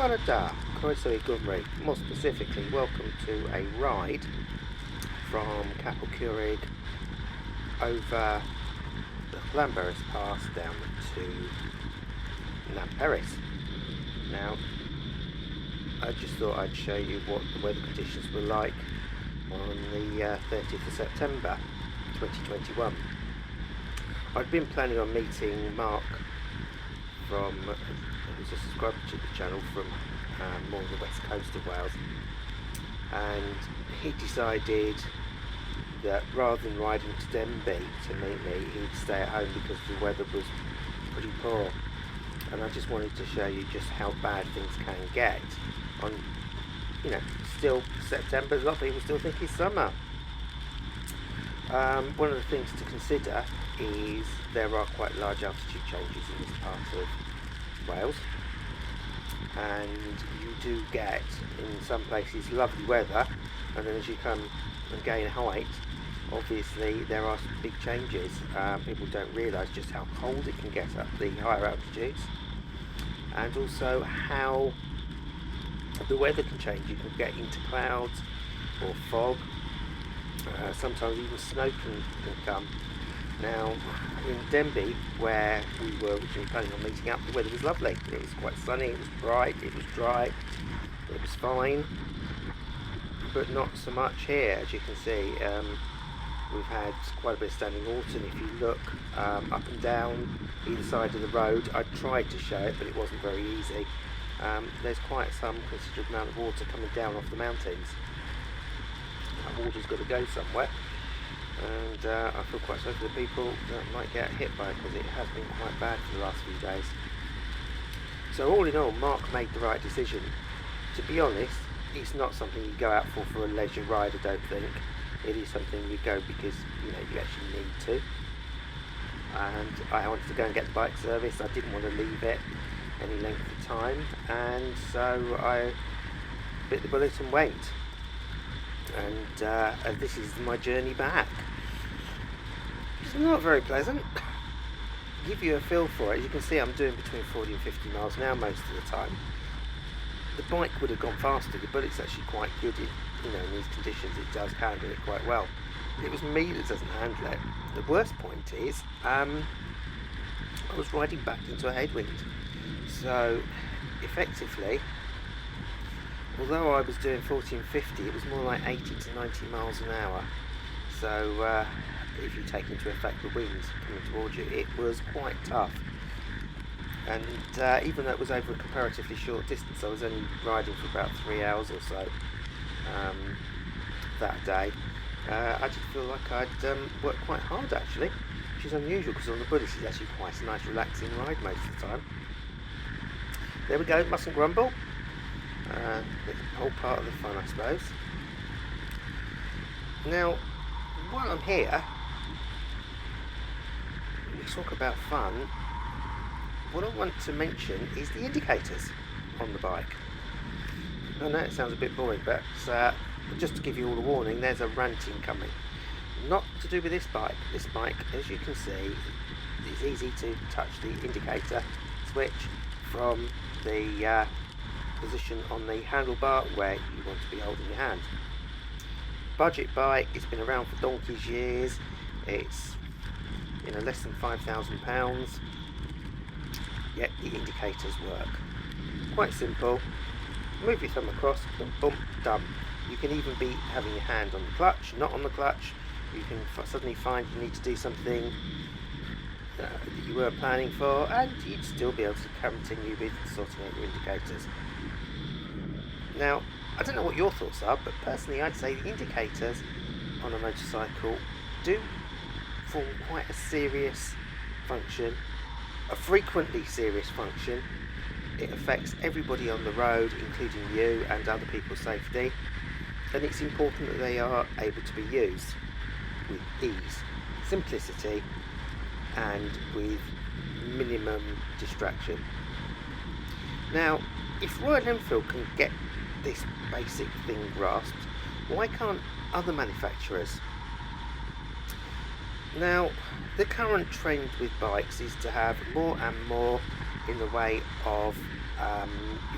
Canada, Croeso Gymru. More specifically, welcome to a ride from Capel Curig over the Llanberis Pass down to Llanberis. Now, I just thought I'd show you what the weather conditions were like on the 30th of September 2021. I'd been planning on meeting Mark who's a subscriber to the channel from more on the west coast of Wales, and he decided that rather than riding to Denbigh to meet me, he'd stay at home because the weather was pretty poor. And I just wanted to show you just how bad things can get on, still September. A lot of people still think it's summer. One of the things to consider is there are quite large altitude changes in this part of Wales, and you do get in some places lovely weather, and then as you come and gain height, obviously there are some big changes. People don't realise just how cold it can get at the higher altitudes, and also how the weather can change. You can get into clouds or fog. Sometimes even snow can come. Now, in Denbigh, where we were originally planning on meeting up, the weather was lovely. It was quite sunny, it was bright, it was dry, it was fine, but not so much here. As you can see, we've had quite a bit of standing water, and if you look up and down either side of the road, I tried to show it, but it wasn't very easy. There's quite some considerable amount of water coming down off the mountains. That water's got to go somewhere, and I feel quite sorry for the people that might get hit by it, because it has been quite bad for the last few days. So all in all, Mark made the right decision. To be honest, it's not something you go out for a leisure ride, I don't think. It is something you go because you actually need to. And I wanted to go and get the bike service. I didn't want to leave it any length of time, and so I bit the bullet and went. And this is my journey back. It's not very pleasant. Give you a feel for it. As you can see, I'm doing between 40 and 50 miles an hour most of the time. The bike would have gone faster. The bullet's actually quite good in these conditions. It does handle it quite well. It was me that doesn't handle it. The worst point is I was riding back into a headwind. So effectively, although I was doing 40 and 50, it was more like 80 to 90 miles an hour. So if you take into effect the winds coming towards you, it was quite tough. And even though it was over a comparatively short distance, I was only riding for about 3 hours or so that day. I did feel like I'd worked quite hard actually, which is unusual because on the Buddhist it's actually quite a nice relaxing ride most of the time. There we go, mustn't grumble. The whole part of the fun, I suppose. Now, while I'm here, we talk about fun. What I want to mention is the indicators on the bike. I know it sounds a bit boring, but just to give you all a warning, there's a ranting coming. Not to do with this bike. This bike, as you can see, it's easy to touch the indicator switch from the position on the handlebar where you want to be holding your hand. Budget bike, it's been around for donkey's years. It's less than £5,000, yet the indicators work. Quite simple. Move your thumb across, boom, boom, done. You can even be having your hand on the clutch, not on the clutch. You can suddenly find you need to do something that you weren't planning for, and you'd still be able to continue with sorting out your indicators. Now, I don't know what your thoughts are, but personally I'd say the indicators on a motorcycle do form quite a serious function, a frequently serious function. It affects everybody on the road, including you and other people's safety, and it's important that they are able to be used with ease, simplicity, and with minimum distraction. Now, if Royal Enfield can get this basic thing grasped, why can't other manufacturers? Now, the current trend with bikes is to have more and more in the way of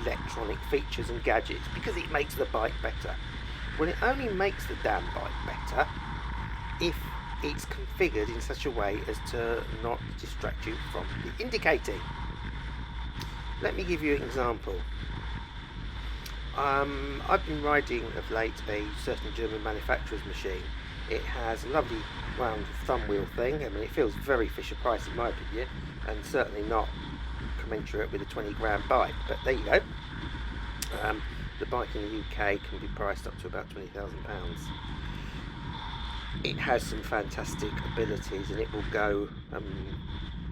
electronic features and gadgets because it makes the bike better. Well, it only makes the damn bike better if it's configured in such a way as to not distract you from the indicating. Let me give you an example. I've been riding of late a certain German manufacturer's machine. It has a lovely round thumb wheel thing. I mean, it feels very Fisher Price in my opinion, and certainly not commensurate with a 20 grand bike, but there you go. The bike in the UK can be priced up to about £20,000. It has some fantastic abilities, and it will go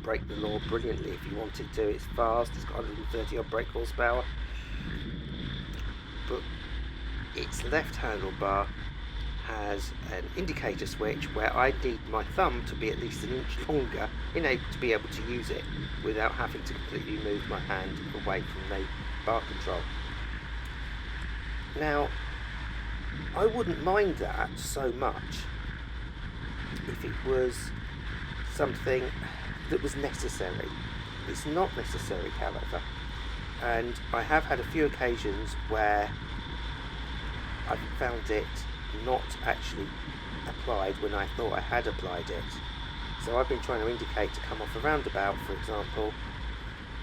break the law brilliantly if you want it to. It's fast, it's got 130 odd brake horsepower, but its left handlebar has an indicator switch where I need my thumb to be at least an inch longer in able to be able to use it without having to completely move my hand away from the bar control. Now, I wouldn't mind that so much if it was something that was necessary. It's not necessary, however, and I have had a few occasions where I've found it not actually applied when I thought I had applied it. So I've been trying to indicate to come off a roundabout, for example,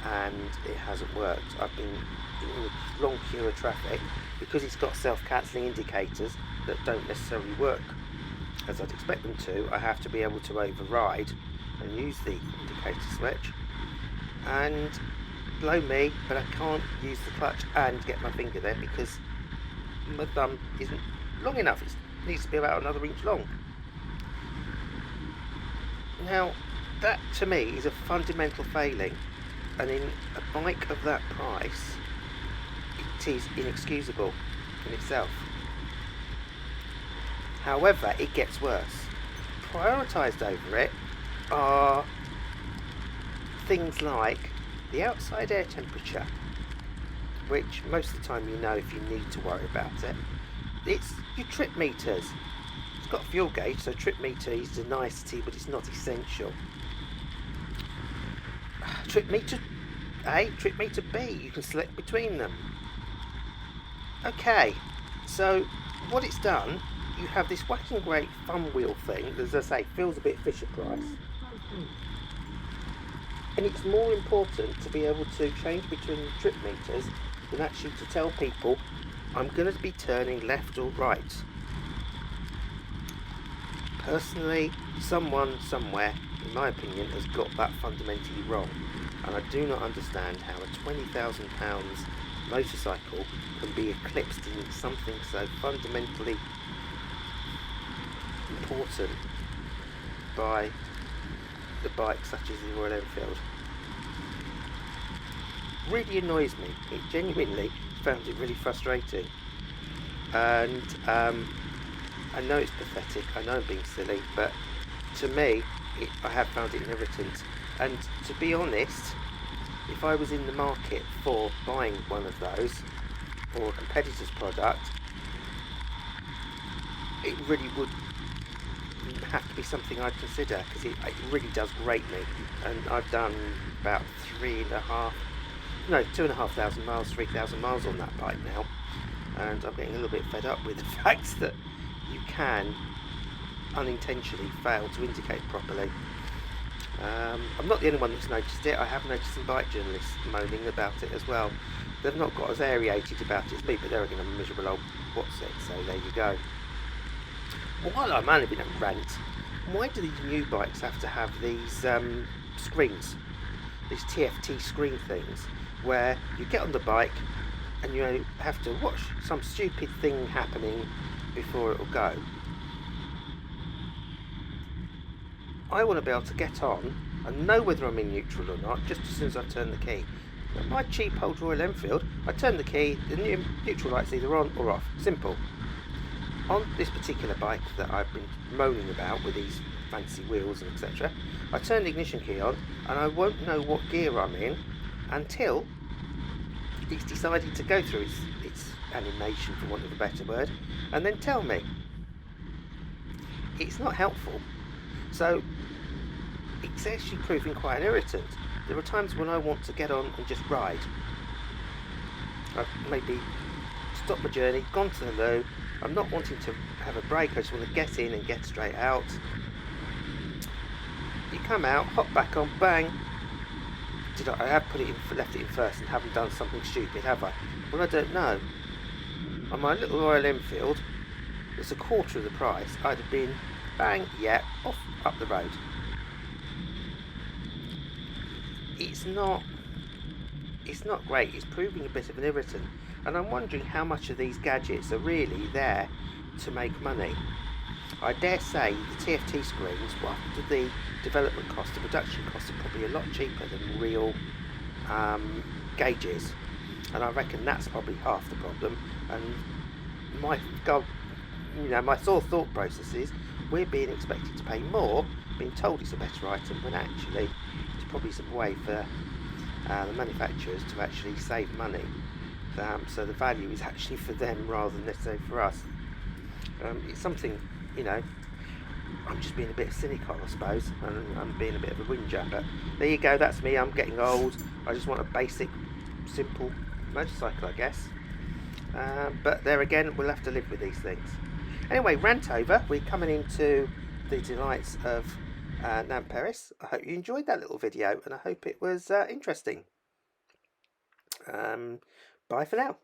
and it hasn't worked. I've been in a long queue of traffic because it's got self-cancelling indicators that don't necessarily work as I'd expect them to. I have to be able to override and use the indicator switch, and blow me, but I can't use the clutch and get my finger there because my thumb isn't long enough. It needs to be about another inch long. Now, that to me is a fundamental failing, and in a bike of that price, it is inexcusable in itself. However, it gets worse. Prioritised over it are things like the outside air temperature, which most of the time you know if you need to worry about it. It's your trip meters. It's got a fuel gauge, so trip meter is a nicety, but it's not essential. Trip meter A, trip meter B, you can select between them. Okay, so what it's done, you have this whacking great thumb wheel thing that, as I say, feels a bit Fisher Price. And it's more important to be able to change between the trip meters than actually to tell people I'm going to be turning left or right. Personally, someone somewhere, in my opinion, has got that fundamentally wrong, and I do not understand how a £20,000 motorcycle can be eclipsed in something so fundamentally important by the bike such as the Royal Enfield. Really annoys me. It genuinely found it really frustrating, and I know it's pathetic, I know I'm being silly, but to me I have found it an irritant. And to be honest, if I was in the market for buying one of those or a competitor's product, it really would have to be something I'd consider, because it really does grate me. And I've done about 2,500 miles, 3,000 miles on that bike now, and I'm getting a little bit fed up with the fact that you can unintentionally fail to indicate properly. I'm not the only one that's noticed it. I have noticed some bike journalists moaning about it as well. They've not got as aerated about it as me, but they're again a miserable old what's it, so there you go. While I'm only been at Rant, why do these new bikes have to have these screens, these TFT screen things, where you get on the bike and you have to watch some stupid thing happening before it'll go? I want to be able to get on and know whether I'm in neutral or not just as soon as I turn the key. Now, my cheap old Royal Enfield, I turn the key, the neutral light's either on or off. Simple. On this particular bike that I've been moaning about with these fancy wheels and etc., I turn the ignition key on and I won't know what gear I'm in until it's decided to go through its animation, for want of a better word, and then tell me. It's not helpful. So it's actually proving quite an irritant. There are times when I want to get on and just ride, I've maybe stopped my journey, gone to the loo. I'm not wanting to have a break. I just want to get in and get straight out. You come out, hop back on, bang. I have put it in, left it in first, and haven't done something stupid, have I? Well, I don't know. On my little Royal Enfield, it's a quarter of the price. I'd have been bang, yeah, off up the road. It's not great. It's proving a bit of an irritant, and I'm wondering how much of these gadgets are really there to make money. I dare say the TFT screens, well, the development cost, the production costs are probably a lot cheaper than real gauges, and I reckon that's probably half the problem. And my my sort of thought process is we're being expected to pay more, being told it's a better item, when actually it's probably some way for the manufacturers to actually save money. So the value is actually for them rather than necessarily for us. It's something, I'm just being a bit cynical, I suppose, and I'm being a bit of a whinger, but there you go, that's me. I'm getting old. I just want a basic, simple motorcycle, I guess. But there again, we'll have to live with these things. Anyway, rant over. We're coming into the delights of Nan Paris. I hope you enjoyed that little video, and I hope it was interesting. Bye for now.